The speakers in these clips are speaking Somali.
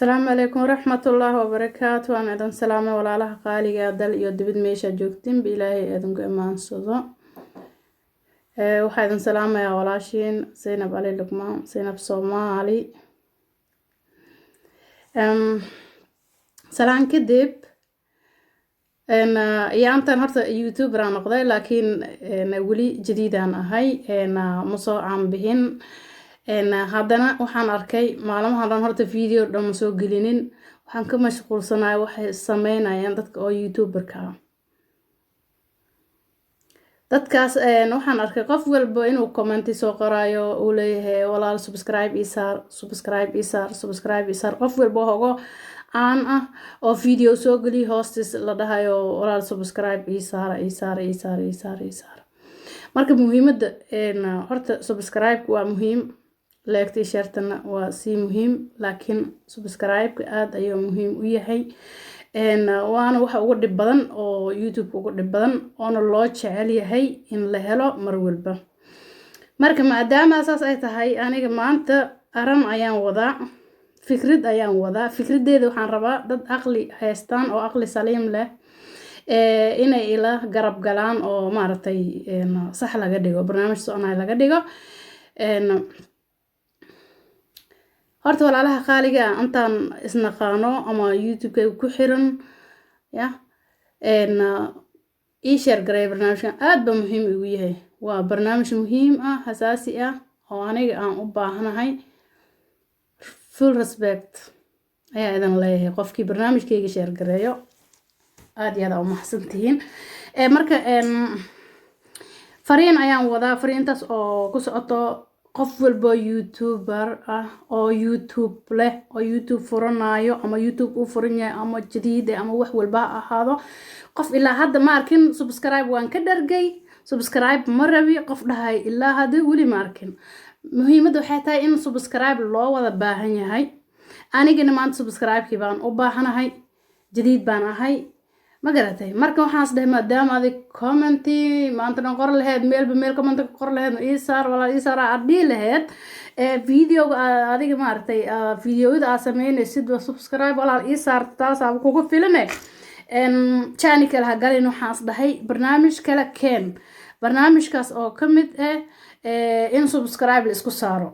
السلام عليكم ورحمة الله وبركاته. أنا أدن سلامة ولا لها قالي قادل يودبد ميشا جوكتين بإلهي أدن قيمان صدو وحيدن سلامة يا ولاشين سينب علي لقمان سينب صومالي سلام كدب ان يانتان هرتا يوتيوبر aan noqday laakiin wali jadiid aan ahay ma soo aan bixin haddana waxaan arkay maalmahan dhan horta video dhan ma soo gelinin waxaan ka mashquulsanahay waxay sameynayaan dadka oo youtuberka ah dadkaas waxaan arkay qof walba inuu commenti soo qoraayo uu leeyahay walaal subscribe isaar qof walba hogo aan ah oo video soo geli hostis la dhahayo walaal subscribe isaar marka muhiimadda horta subscribe waa muhiim leegtay shartana waa si muhiim laakiin subscribe aad ayuu muhiim u yahay waana waxa ugu dhib badan oo YouTube ugu dhib badan oo loo jecel yahay in la helo mar walba marka maadaama asaas ay tahay aniga maanta aran ayaan wadaa fikradeeda waxaan rabaa dad aqli haystaan oo aqli saliim leh inay ila garab galaan oo maaragtay sax laga dhigo barnaamij soconay laga dhigo horta walaalaha qaaliga intaan isnaqaano ama YouTube-ka ku xiran ya share garay barnaamijkan aad ba muhiim ugu yahay waa barnaamij muhiim ah xasaasi ah oo aniga aan u baahanahay full respect ayaa idan leeyahay qofkii barnaamijkayga share gareeyo aad iyo aad u mahadsantihiin marka fariin ayaan wadaa fariintaas oo ku socoto qof walba YouTuber ah oo YouTube leh oo YouTube furanayo ama YouTube u furan yahay ama jadiid ama wax walba ahaado qof ilaa hadda ma arkin subscribe waan ka dhargay subscribe ma rabi qof dhahay ilaa hadda wali ma arkin muhiimadda waxay tahay in subscribe loo wada baahan yahay anigana maanta subscribe-kii baan u baahanahay jadiid baan ahay ma garatay marka waxaan is dhahay maadaama adig commenti maanta dhan qor lahayd meel comment qor lahayd isaar walaal isaar adii lahayd videoga adiga maartay videoyada aad sameynaysid waa subscribe walaal isaar taas aan kugu filanay channel kale ha galin waxaan is dhahay barnaamij kale keen barnaamijkaas oo ka mid ah in subscribe la isku saaro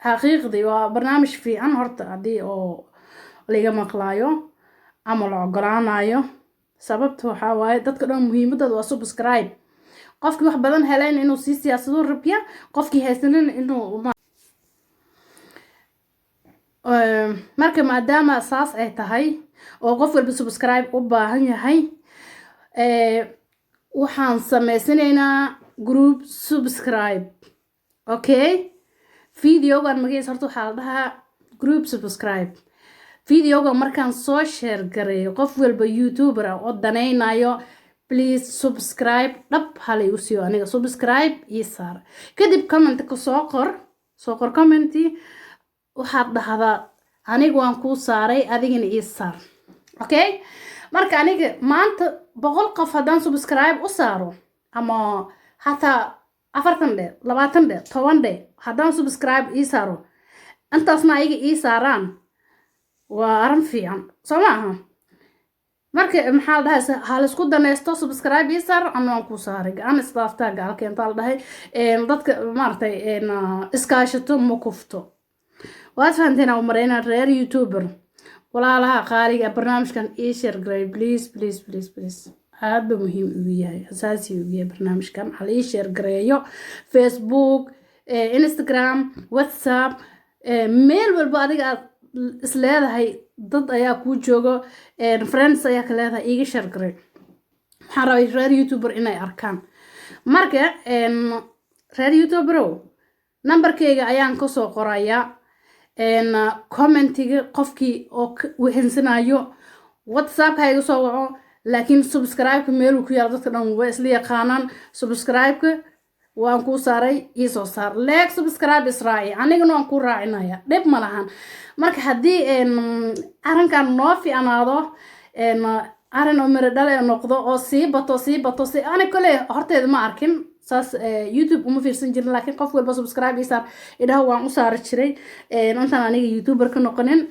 xaqiiqdii waa barnaamij fiican horta hadii oo laga maqlaayo ama la ogolaanayo sababta waxa waaye dadka dhan muhiimadooda waa subscribe qofkii wax badan heleen inuu si siyaasado rabiya qofkii haysanin inuu marka maadaama saas ay tahay oo qof walba subscribe u baahan yahay waxaan sameysanaynaa group subscribe okay videogan magaciisa horta waxaa la dhahaa group subscribe videoga markaan soo share gareeyo qof walba YouTuber ah oo danaynayo please subscribe dhab halay u siiyo aniga subscribe ii saar kadib comment ka soo qor comment waxaad dhahdaa aniga waan kuu saaray adigina ii saar okay marka aniga maanta 100 qof haddaan subscribe u saaro ama hataa 40 20 10 haddaan subscribe ii saaro intaasna ayaga ii saaraan waa arin fiican soo maaha marka maxaa la dhahay hal isku daneysto subscribe ii saar anaan ku saaray aan istaaftaa gaalka inta la dhahay dadka maartay iskaashato ma kufto waad fahanteen oo marayna reer YouTuber walaalaha qaaliga barnaamijkan ii share garay please aad ba muhiim u yahay asaasi u yahay barnaamijkan hal ii share gareeyo Facebook Instagram WhatsApp mail walba adiga isleedahay dad ayaa ku joogo friends ayaa ka leedahay iga share garay waxaan rabay reer YouTuber inay arkaan marka reer YouTuber numberkayga ayaan ka soo qorayaa commentiga qofkii oo wehensanayo WhatsApp ka iga soo waco laakiin subscribe meel ku yaal dadka dhan way isla yaqaanaan subscribe waan ku saaray ii soo saar like subscribe israaci anigana waan ku raacinaya dhib ma lahan marka haddii arrinkan noo fiicnaado arin oo miro dhale noqdo oo sii bato ani kale horteeda ma arkin saas YouTube uma fiirsan jirin laakiin qof walba subscribe isaar idhaha waan u saari jiray intaan aniga YouTuber ka noqonin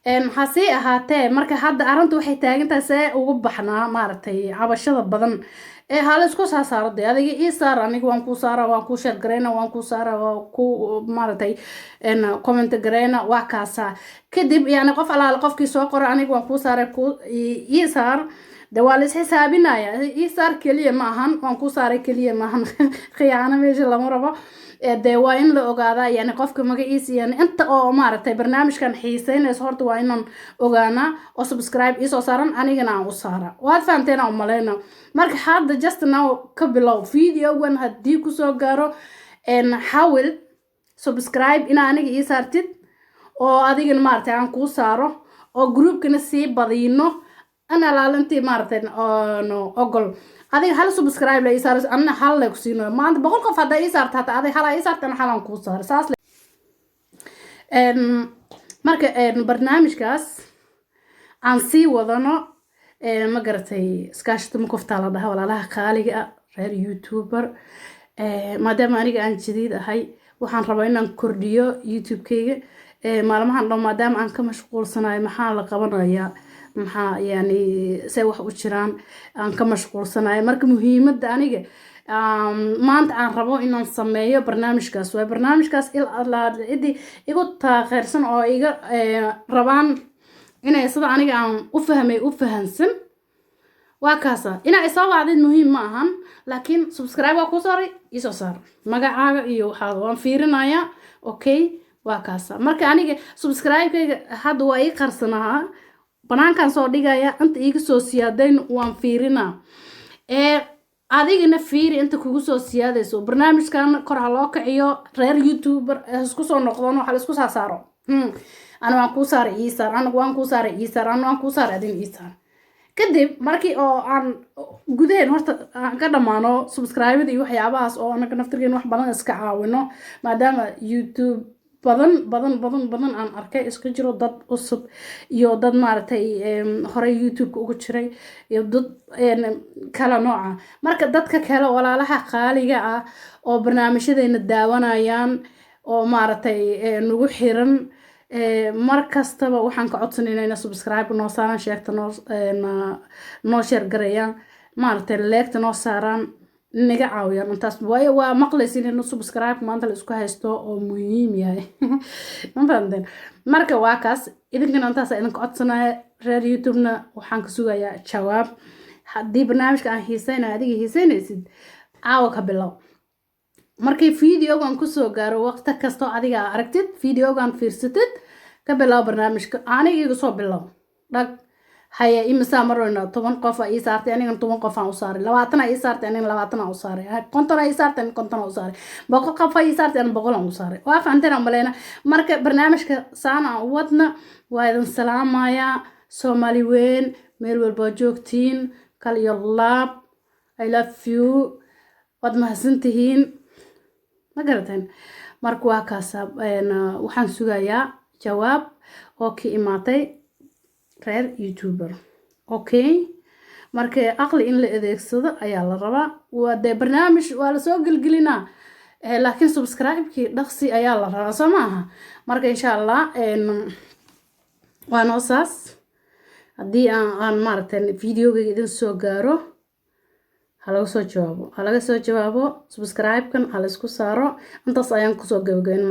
hasi ahaatee marka hadda arrintu waxay taagantahay see ugu baxnaa maaragtay cabashada badan ee hala isku saarday adiga ii saar aniga waan ku saara waan ku share gareyna waan ku saara waan ku maaragtay comment gareyna waa kaasa kadib yani qof alaal qofkii soo qoro aniga waan ku saara ku ii saar de waa la isxisaabinaya ii saar kaliya ma ahan waan ku saaray kaliya ma ahan khiyaano meesha lama rabo de waa in la ogaadaa yani qofka magaciisa yani inta oo maaragtay barnaamijkan xiiseynayso horta waa inaan ogaanaa oo subscribe isoo saaran anigana aan u saara waad fahamteen aan umaleyna marka hadda just now ka bilow videogan haddii kusoo gaaro xawil subscribe ina aniga ii saartid oo adigana maaragtay aan kuu saaro oo groupkana sii badino ana laalantii maaragtay ogol adiga hal subscribe la isaar anna hal la ku siino maanta 100 qof hada isaarta hata adiga hal isaartan halan ku saar saas marka barnaamijkaas aan sii wadano ma garatay iskaashta ma kofta la dhaha walaalaha qaaliga reer youtuber maadaama aniga aan jadiid ahay waxaan rabaa inaan kordhiyo youtube-kayga maalmahan dhan maadaama aan ka mashquulsanahay maxaa la qabanayaa maxaa yani say wax u jiraan aan ka mashquulsanahay marka muhiimadda aniga maanta aan rabo inaan sameeyo barnaamijkaas waa barnaamijkaas cidii igu taageersan oo iga rabaan inay sida aniga aan u fahmay u fahansan waa kaasa inaa isoo wacdid muhiim ma ahan laakiin subscribe waa ku saaray isoo saar magacaaga iyo waxaad waan fiirinayaa okay waa kaasa marka aniga subscribe-kayga hadda waa ii qarsanahaa banaankan soo dhigaya inta iga soo siyaadayn waan fiirinaa adigana fiiri inta kugu soo siyaadayso barnaamijkan kor ha loo kiciyo reer youtuber isku soo noqdaan waxa la isku saaro ana waan ku saaray ii saar ana waan ku saaray ii saar ana waan ku saaray adin ii saar kadib markii oo aan gudeen horta aan ka dhamaano subscribe iyo waxyaabahaas oo anaga naftirkeen wax badan iska caawino maadaama youtube badan aan arkay iska jiro dad cusub iyo dad maaragtay hore youtube ugu jiray iyo dad kala nooca marka dadka kale walaalaha qaaliga ah oo barnaamijyadeena daawanayaan oo maaragtay nagu xiran mar kastaba waxaan ka codsanaynaa inay subscribe noo saaraan sheegta noo share gareeyaan maaragtay leegta noo saaraan naga caawiyaan intaas waayo waa maqlaysin in subscribe maanta la isku haysto oo muhiim yahay ma fahamteen marka waa kaas idinkana intaas idinka codsanaya reer youtube-na waxaan ka sugayaa jawaab haddii barnaamijka aan xiiseynayo adiga xiiseynaysid caawa ka bilow markii videogan kusoo gaaro waqti kastoo adiga aragtid videogan fiirsatid ka bilow barnaamijka aniga iga soo bilow dhag haya imisa marwayna 10 qof ay saartay aniga 10 qof aan u saaray 20 ay saartay aniga 20 aan u saaray 50 ay saartay aniga 50 aan u saaray 100 qof ay saartay aniga 100 aan u saaray waa fahanteen maleyna marka barnaamijka saana wadna waa idin salaamaya Soomaali weyn meel walba joogtiin kal iyo laab I love you wad mahadsantihiin ma garateen marka waa kaasa waxaan sugayaa jawaab oo ka imaatay reer youtuber okay marka aqli in la adeegsado ayaa la rabaa waa de barnaamij waa la soo gelgelinaa laakiin subscribe-kii dhaqsi ayaa la rabaa soo maaha marka insha Allah waa noosaas haddii aan maaragtay videoga idin soo gaaro halaga soo jawaabo subscribe-kan hala isku saaro intaas ayaan kusoo gabagayn